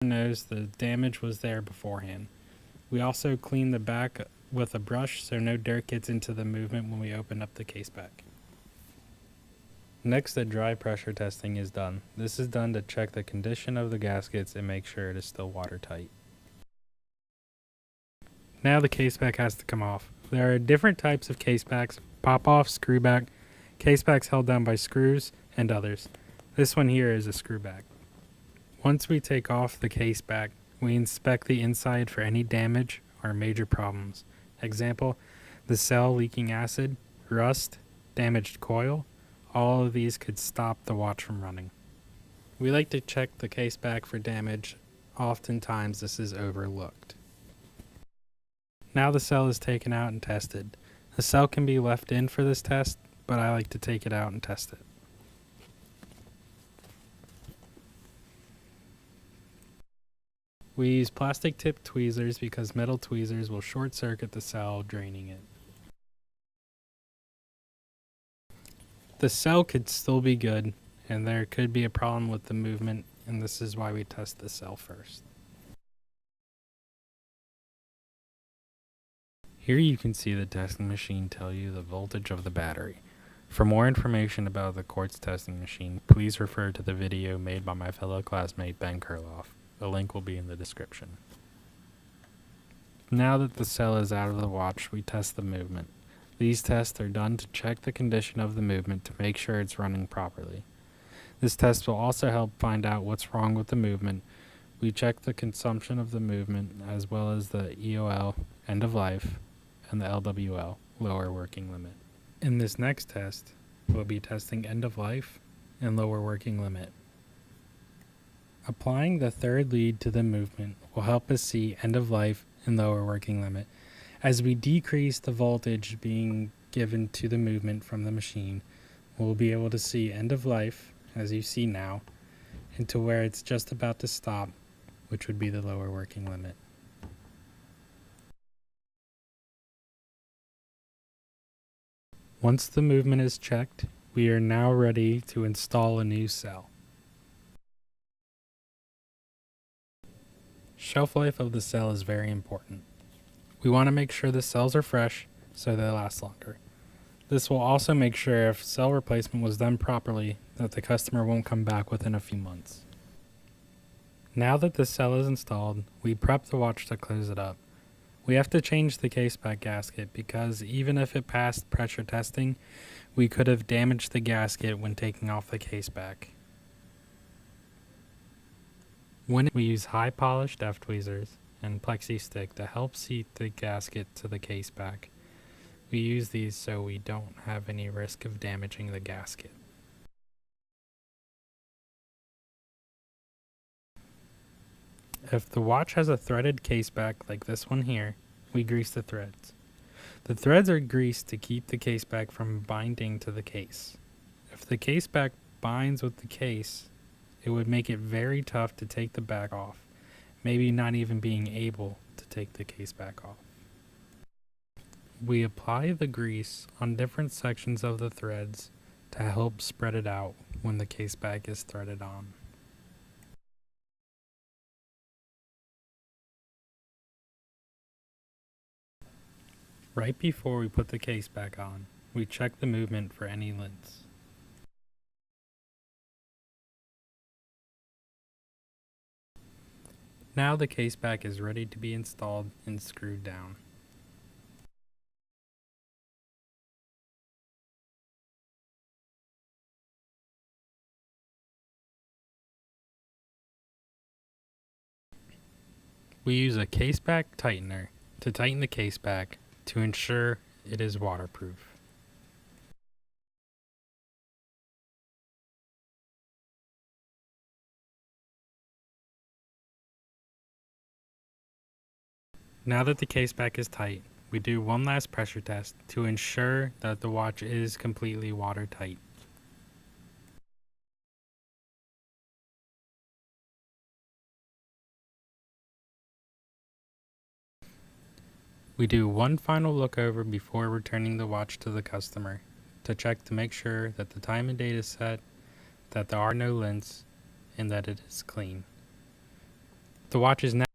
knows the damage was there beforehand. We also clean the back with a brush so no dirt gets into the movement when we open up the case back. Next, the dry pressure testing is done. This is done to check the condition of the gaskets and make sure it is still watertight. Now the case back has to come off. There are different types of case backs: pop-off, screw back, case backs held down by screws, and others. This one here is a screw back. Once we take off the case back, we inspect the inside for any damage or major problems. Example, the cell leaking acid, rust, damaged coil. All of these could stop the watch from running. We like to check the case back for damage. Oftentimes this is overlooked. Now the cell is taken out and tested. The cell can be left in for this test, but I like to take it out and test it. We use plastic tip tweezers because metal tweezers will short circuit the cell, draining it. The cell could still be good, and there could be a problem with the movement, and this is why we test the cell first. Here you can see the testing machine tell you the voltage of the battery. For more information about the quartz testing machine, please refer to the video made by my fellow classmate Ben Kurloff. The link will be in the description. Now that the cell is out of the watch, we test the movement. These tests are done to check the condition of the movement to make sure it's running properly. This test will also help find out what's wrong with the movement. We check the consumption of the movement as well as the EOL, end of life, and the LWL, lower working limit. In this next test, we'll be testing end of life and lower working limit. Applying the third lead to the movement will help us see end of life and lower working limit. As we decrease the voltage being given to the movement from the machine, we'll be able to see end of life, as you see now, and to where it's just about to stop, which would be the lower working limit. Once the movement is checked, we are now ready to install a new cell. Shelf life of the cell is very important. We want to make sure the cells are fresh so they last longer. This will also make sure if cell replacement was done properly that the customer won't come back within a few months. Now that the cell is installed, we prep the watch to close it up. We have to change the case back gasket because even if it passed pressure testing, we could have damaged the gasket when taking off the case back. We use high polished F-tweezers and plexi stick to help seat the gasket to the case back. We use these so we don't have any risk of damaging the gasket. If the watch has a threaded case back like this one here, we grease the threads. The threads are greased to keep the case back from binding to the case. If the case back binds with the case, it would make it very tough to take the back off, maybe not even being able to take the case back off. We apply the grease on different sections of the threads to help spread it out when the case back is threaded on. Right before we put the case back on, we check the movement for any lints. Now the case back is ready to be installed and screwed down. We use a case back tightener to tighten the case back to ensure it is waterproof. Now that the case back is tight, we do one last pressure test to ensure that the watch is completely watertight. We do one final look over before returning the watch to the customer to check to make sure that the time and date is set, that there are no lints, and that it is clean. The watch is now